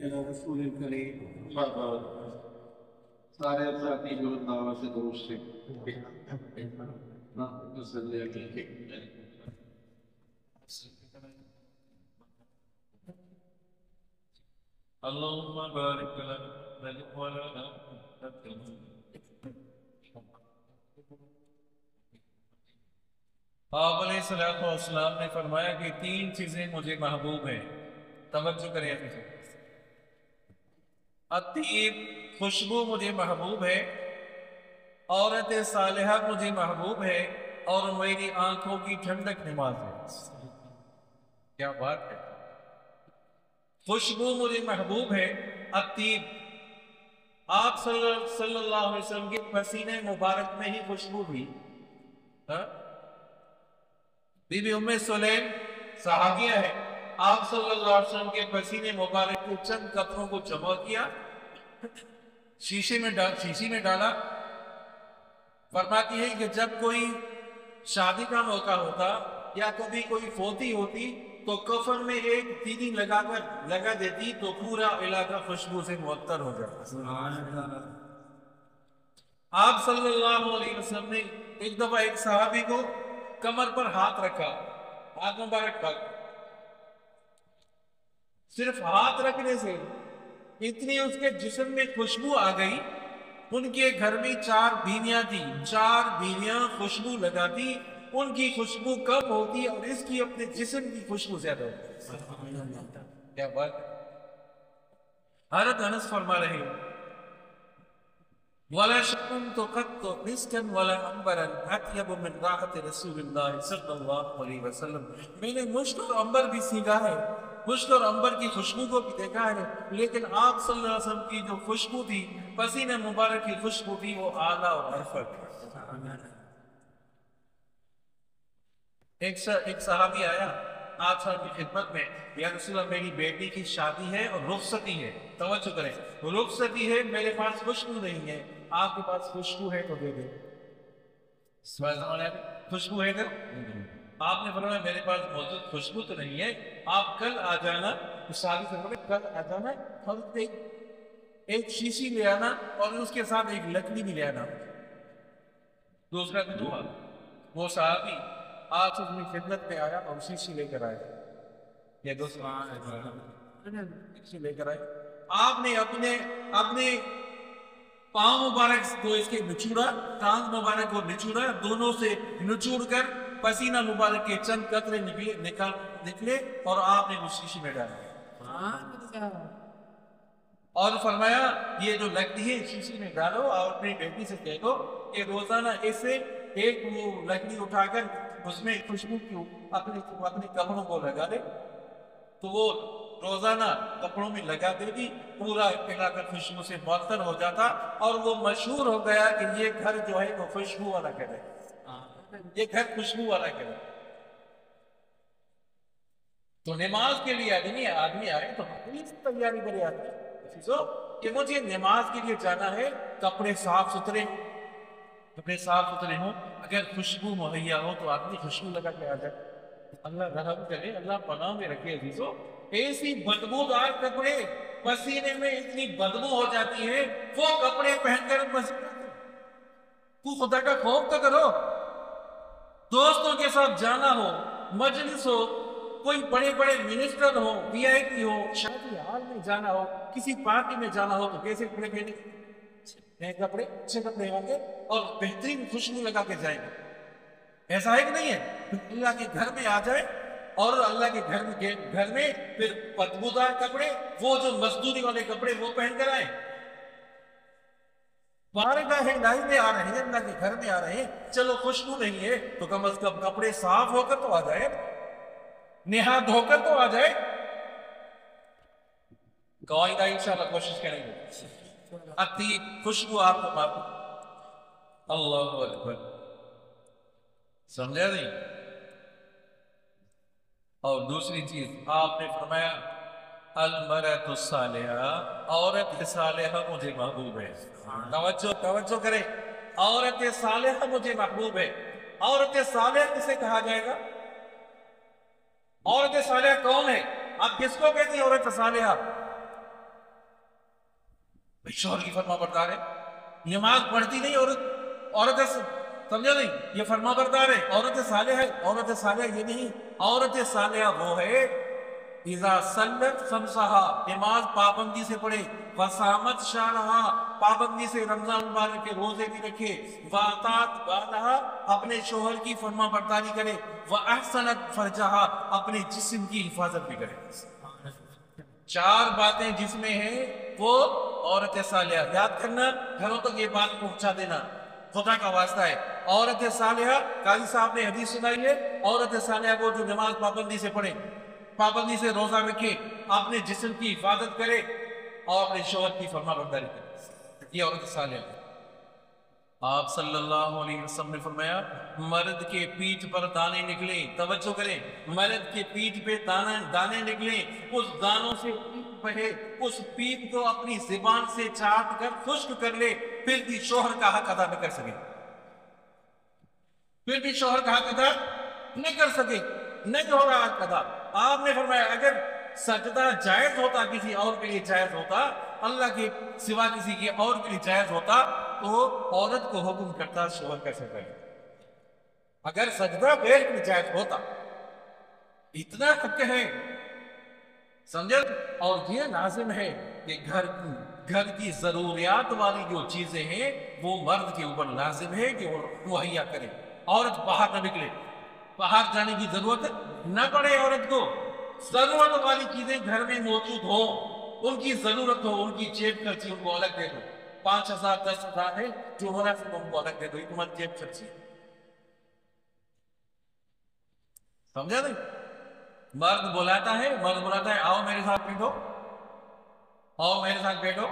رسول الکریم سارے ساتھی جو دعوت سے درست سے اللهم بارك لنا ولا آپ علیہ الصلوۃ والسلام نے فرمایا کہ تین چیزیں مجھے محبوب ہیں، توجہ کریں اپنی الطیب خوشبو مجھے محبوب ہے، عورت صالحہ مجھے محبوب ہے، اور میری آنکھوں کی ٹھنڈک نماز ہے۔ کیا بات ہے! خوشبو مجھے محبوب ہے، الطیب آپ صلی اللہ علیہ وسلم کے پسینے مبارک میں ہی خوشبو بھی بی بی ام سلیم صحابیہ ہے، آپ صلی اللہ علیہ وسلم کے پسینے مبارک کے چند قطروں کو جمع کیا، شیشے میں ڈالا۔ فرماتی ہے کہ جب کوئی شادی کا موقع ہوتا یا کبھی کوئی فوتی ہوتی تو کفن میں ایک تیلی لگا دیتی تو پورا علاقہ خوشبو سے معطر ہو جاتا۔ آپ صلی اللہ علیہ وسلم نے ایک دفعہ ایک صحابی کو کمر پر ہاتھ رکھا، ہاتھ مبارک رکھ، صرف ہاتھ رکھنے سے اتنی اس کے جسم میں خوشبو آ گئی۔ ان کے گھر میں 4 بیویاں تھی، 4 بیویاں خوشبو لگاتی، ان کی خوشبو کم ہوتی اور اس کی اپنے جسم کی خوشبو زیادہ ہوتی۔ کیا بات ہے! حضرت انس فرما رہے ہیں وَلَا شَمَمْتُ قَطُّ مِسْكًا وَلَا عَنْبَرًا أَطْيَبُ مِنْ رَائِحَةِ رسول اللہ صلی اللہ علیہ وسلم۔ میں نے مشک اور عنبر بھی سینگا ہے، مشک اور عنبر کی خوشبو کو بھی دیکھا ہے، لیکن آپ صلی اللہ علیہ وسلم کی جو خوشبو تھی، پسینہ مبارک کی خوشبو تھی، وہ اعلیٰ اور ارفع تھی۔ ایک صحابی آیا آپ صاحب کی خدمت میں، یا رسول اللہ میری بیٹی کی شادی ہے اور رخصتی ہے، توجہ کریں، رخصتی ہے، میرے پاس خوشبو نہیں ہے، آپ کے پاس خوشبو ہے تو دے دیں۔ خوشبو ہے تو آپ نے فرمایا میرے پاس موجود خوشبو تو نہیں ہے، آپ کل آ جانا، شادی سے پہلے کل آ جانا اور ایک شیشی لے آنا اور اس کے ساتھ ایک لکڑی بھی لے آنا۔ دوسرا دن ہوا، وہ صحابی آپ سے اپنی خدمت میں آیا اور شیشی لے کر آیا، یہ دوسرا شیشی لے کر آئے۔ آپ نے اپنے پاؤں مبارک کو اس کے نچوڑا، ٹانگ مبارک کو نچوڑا، دونوں سے نچوڑ کر پسینہ مبارک کے چند قطرے نکلے اور آپ نے اس شیشی میں ڈالا اور فرمایا یہ جو لکڑی ہے شیشی میں ڈالو اور اپنی بیٹی سے کہہ دو کہ روزانہ اسے ایک وہ لکڑی اٹھا کر اس میں خوشبو کی اپنے کپڑوں کو لگا دے، تو وہ روزانہ کپڑوں میں لگا دے گی، پورا علاقہ خوشبو سے معطر ہو جاتا اور وہ مشہور ہو گیا کہ یہ گھر جو ہے وہ خوشبو والا گھر ہے، یہ گھر خوشبو والا گھر ہے۔ تو نماز کے لیے آدمی آئے تو تیاری کرے آدمی کہ مجھے نماز کے لیے جانا ہے، کپڑے صاف ستھرے ہوں، اگر خوشبو مہیا ہو تو آدمی خوشبو لگا کے آ جائے۔ اللہ رحم کرے، اللہ پناہ میں رکھے عزیزو، ایسی بدبودار کپڑے، پسینے میں اتنی بدبو ہو جاتی ہے، وہ کپڑے پہن کر تو خدا کا خوف تو کرو۔ دوستوں کے ساتھ جانا ہو، مجلس ہو، کوئی بڑے بڑے منسٹر ہو، وی آئی پی ہو، شادی حال میں جانا ہو، کسی پارٹی میں جانا ہو تو کیسے کپڑے پہنے؟ اچھے کپڑے ہوں گے اور بہترین خوشبو لگا کے جائیں گے۔ ایسا ہے کہ نہیں ہے؟ اللہ کے گھر میں آ جائے اور اللہ کے گھر میں پھر بدبودار کپڑے، وہ جو مزدوری والے کپڑے وہ پہن کر آئے، بارگاہ الہی میں آ رہے ہیں، اللہ کے گھر میں آ رہے ہیں، چلو خوشبو نہیں ہے تو کم از کم کپڑے صاف ہو کر تو آ جائے، نہا دھو کر تو آ جائے۔ قواعدہ انشاءاللہ کوشش کریں گے، اتی خوشبو آپ کو معلوم۔ اللہ اکبر، سمجھا نہیں؟ اور دوسری چیز آپ نے فرمایا المرأۃ الصالحہ، عورت صالحہ مجھے محبوب ہے۔ توجہ کریں، عورت صالحہ مجھے محبوب ہے۔ عورت صالحہ کسے کہا جائے گا؟ عورت صالحہ کون ہے؟ آپ کس کو کہتی ہیں عورت صالحہ؟ شوہر کی فرما بردار ہے، نماز پڑھتی نہیں عورت سمجھا نہیں، یہ فرما بردار ہے، عورت صالحہ ہے۔ عورت صالحہ یہ نہیں، عورت صالحہ وہ ہے اذا صلت خمسہا، نماز پابندی سے پڑھے، وصامت شہرہا، پابندی سے رمضان مبارک کے روزے بھی رکھے، واطاعت بالہا، اپنے شوہر کی فرما برداری کرے، واحسنت فرجہا، اپنے جسم کی حفاظت بھی کرے۔ چار باتیں جس میں ہیں وہ عورت صالحہ، یاد کرنا، گھروں تک یہ بات پہنچا دینا، خدا کا واسطہ ہے۔ عورت صالحہ، قاضی صاحب نے حدیث سنائی ہے، عورت صالحہ وہ جو نماز پابندی سے پڑھے، پابندی سے روزہ رکھے، اپنے جسم کی حفاظت کرے اور اپنے شوہر کی فرما برداری کرے، یہ عورت صالحہ ہے۔ آپ صلی اللہ علیہ وسلم نے فرمایا مرد کے پیٹھ پر دانے نکلیں، توجہ کریں، مرد کے پیٹھ پہ دانے نکلیں، اس دانوں سے پیپ بہے، اس پیپ کو اپنی زبان سے چاٹ کر خشک کر لے، پھر بھی شوہر کا حق ادا نہ کر سکے، پھر بھی شوہر کا حق ادا نہ کر سکے، نہیں ہو رہا حق ادا۔ آپ نے فرمایا اگر سجدہ جائز ہوتا، کسی اور کے لیے جائز ہوتا، اللہ کے سوا کسی کے اور کے لیے جائز ہوتا، تو عورت کو حکم کرتا شوہر کیسے کرے۔ اگر سجدہ غیر کے لیے جائز ہوتا، اتنا حق ہے، سمجھے، اور یہ لازم ہے کہ گھر کی ضروریات والی جو چیزیں ہیں وہ مرد کے اوپر لازم ہے کہ وہ مہیا کرے۔ عورت باہر نہ نکلے، باہر جانے کی ضرورت نہ پڑے، عورت کو ضرورت والی چیزیں گھر میں موجود ہو، ان کی ضرورت ہو، ان کی جیب خرچی ان کو الگ دے دو، 5,000 10,000 ہے جو مناسب ان کو الگ دے دو، یہ تمہاری جیب خرچی، سمجھا نہیں؟ مرد بلاتا ہے آؤ میرے ساتھ بیٹھو، آؤ میرے ساتھ بیٹھو،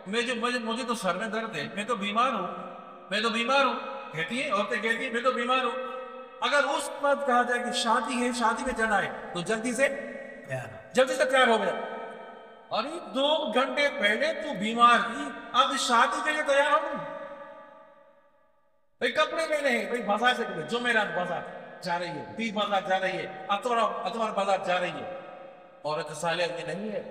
مجھے تو سر میں درد ہے، میں تو بیمار ہوں، کہتی ہے عورتیں، کہتی ہیں میں تو بیمار ہوں۔ اگر اس وقت کہا جائے کہ شادی ہے، شادی میں جانا ہے، تو جلدی سے تیار ہو گیا، اور 2 گھنٹے پہلے تو بیمار تھی، اب شادی کے لیے تیار ہو گئی، بھئی کپڑے لینے ہیں، بھئی بازار سے جمعرات بازار جا رہی ہے، پیر بازار جا رہی ہے، اتوار بازار جا رہی ہے۔ عورت صالحہ یہ نہیں ہے،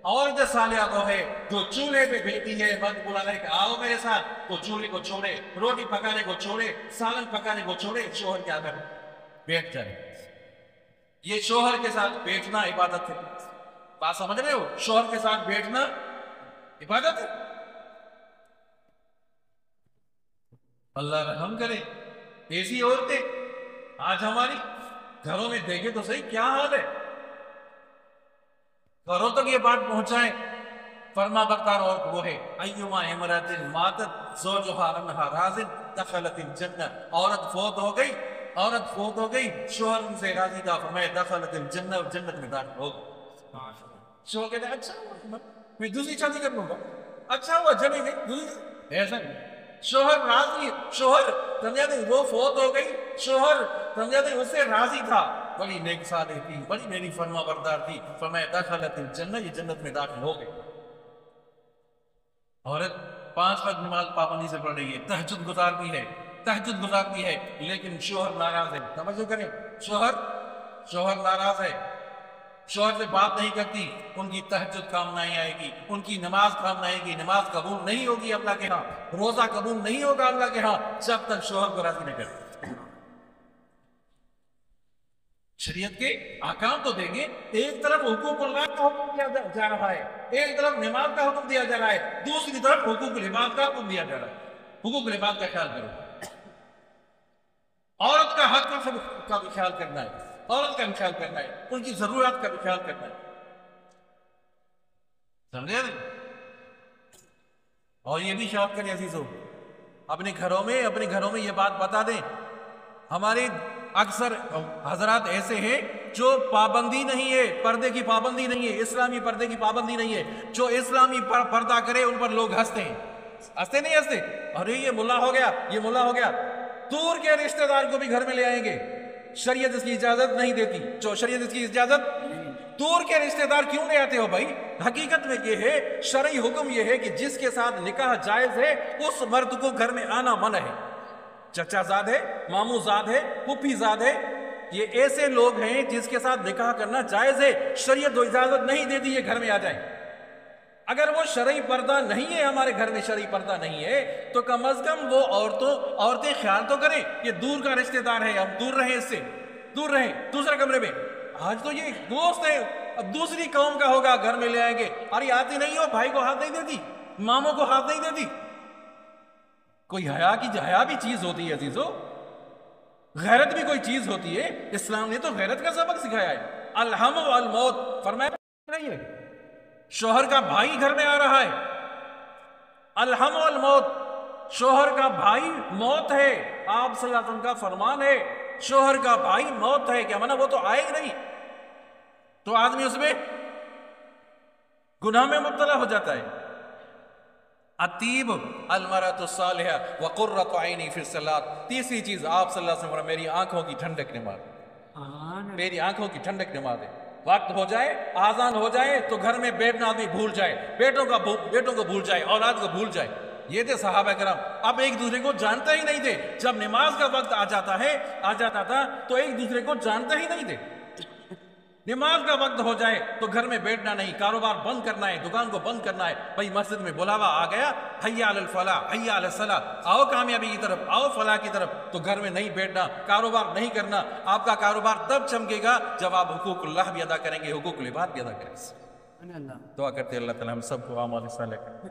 عورت صالحہ وہ ہے جو چولہے پہ بیٹھی ہے، مرد بلانا ہے کہ آؤ میرے ساتھ، تو چولہے کو چھوڑے، روٹی پکانے کو چھوڑے، سالن پکانے کو چھوڑے، شوہر کے آگے بیٹھ جائے۔ یہ شوہر کے ساتھ بیٹھنا عبادت ہے، بات سمجھ رہے ہو؟ شوہر کے ساتھ بیٹھنا عبادت ہے۔ اللہ رحم کرے، ایسی عورتیں آج ہماری گھروں میں دیکھے تو صحیح کیا حال ہے، گھروں تک یہ بات پہنچائیں۔ فرما بردار عورت وہ ہے ایما امرأۃ ماتت زوجها عنها راض دخلت الجنہ، عورت فوت ہو گئی، شوہر ان سے راضی تھا، فرمایا دخلت الجنہ، جنت میں داخل ہو گئی۔ شوہر کہتے ہیں اچھا ہوا میں دوسری شادی کر لوں گا، اچھا ہوا چلیں گے، ایسا نہیں، شوہر راضی، شوہر سمجھا نہیں، وہ فوت ہو گئی، شوہر سمجھا نہیں اس سے راضی تھا، بڑی نیک صالح تھی، بڑی میری فرما بردار تھی، فرمایا دخلت الجنہ، یہ جنت میں داخل ہو گئی۔ عورت 5 وقت نماز پابندی سے پڑھ رہی ہے، تہجد گزار بھی ہے، لیکن شوہر ناراض ہے، توجہ کریں، شوہر ناراض ہے، شوہر سے بات نہیں کرتی، ان کی تہجد کام نہیں آئے گی، ان کی نماز کام نہیں آئے گی، نماز قبول نہیں ہوگی اللہ کے ہاں، روزہ قبول نہیں ہوگا اللہ کے ہاں جب تک شوہر کو راضی نہ کرے۔ شریعت کے احکام تو دیں گے، ایک طرف حقوق اللہ کا حکم دیا جا رہا ہے، ایک طرف نماز کا حکم دیا جا رہا ہے، دوسری طرف حقوق العباد کا حکم دیا جا رہا ہے۔ حقوق العباد کا خیال کرو، عورت کا حق کا بھی خیال کرنا ہے، عورت کا بھی خیال کرنا ہے، ان کی ضرورت کا بھی خیال کرنا ہے، سمجھے نہیں؟ اور یہ بھی شاید کریں عزیزوں، اپنے گھروں میں یہ بات بتا دیں، ہمارے اکثر حضرات ایسے ہیں جو پابندی نہیں ہے، پردے کی پابندی نہیں ہے، اسلامی پردے کی پابندی نہیں ہے، جو اسلامی پردہ کرے ان پر لوگ ہنستے ہیں، نہیں ہنستے، ارے یہ ملا ہو گیا، دور کے رشتہ دار کو بھی گھر میں لے آئیں گے، شریعت اس کی اجازت نہیں دیتی، جو شریعت اس کی اجازت، دور کے رشتہ دار کیوں لے آتے ہو بھائی؟ حقیقت میں یہ ہے، شرعی حکم یہ ہے کہ جس کے ساتھ نکاح جائز ہے اس مرد کو گھر میں آنا منع ہے، چچا زاد ہے، ماموں زاد ہے، پھوپھی زاد ہے، یہ ایسے لوگ ہیں جس کے ساتھ نکاح کرنا جائز ہے، شریعت و اجازت نہیں دیتی یہ گھر میں آ جائیں۔ اگر وہ شرعی پردہ نہیں ہے، ہمارے گھر میں شرعی پردہ نہیں ہے، تو کم از کم وہ عورتیں خیال تو کریں یہ دور کا رشتہ دار ہے، ہم دور رہیں، اس سے دور رہیں دوسرے کمرے میں۔ آج تو یہ دوست ہے، اب دوسری قوم کا ہوگا، گھر میں لے آئیں گے، ارے آتی نہیں ہو، بھائی کو ہاتھ نہیں دیتی، ماموں کو ہاتھ نہیں دیتی۔ کوئی حیا بھی چیز ہوتی ہے عزیزو، غیرت بھی کوئی چیز ہوتی ہے۔ اسلام نے تو غیرت کا سبق سکھایا ہے۔ الحم والموت فرمایا نہیں ہے، شوہر کا بھائی گھر میں آ رہا ہے، الحم والموت، شوہر کا بھائی موت ہے، آپ صلی اللہ علیہ وسلم کا فرمان ہے شوہر کا بھائی موت ہے، کیا مانا وہ تو آئے گا نہیں، تو آدمی اس میں گناہ میں مبتلا ہو جاتا ہے۔ الطیب المرأۃ الصالحہ وقرۃ عینی فی الصلاۃ، تیسری چیز آپ صلی اللہ علیہ وسلم میری آنکھوں کی ٹھنڈک نماز، میری آنکھوں کی ٹھنڈک نماز ہے۔ وقت ہو جائے، آذان ہو جائے تو گھر میں بیٹھنا آدمی بھول جائے، بیٹوں کو بھول جائے، اولاد کو بھول جائے۔ یہ تھے صحابہ کرام، اب ایک دوسرے کو جانتا ہی نہیں تھے، جب نماز کا وقت آ جاتا تھا تو ایک دوسرے کو جانتا ہی نہیں تھے۔ نماز کا وقت ہو جائے تو گھر میں بیٹھنا نہیں، کاروبار بند کرنا ہے، دکان کو بند کرنا ہے، بھائی مسجد میں بلاوا آ گیا، حی علی الفلاح، حی علی الصلاح، آؤ کامیابی کی طرف، آؤ فلاح کی طرف، تو گھر میں نہیں بیٹھنا، کاروبار نہیں کرنا۔ آپ کا کاروبار تب چمکے گا جب آپ حقوق اللہ بھی ادا کریں گے، حقوق العباد بھی ادا کریں گے۔ دعا کرتے اللہ تعالی ہم سب کو اعمال صالحہ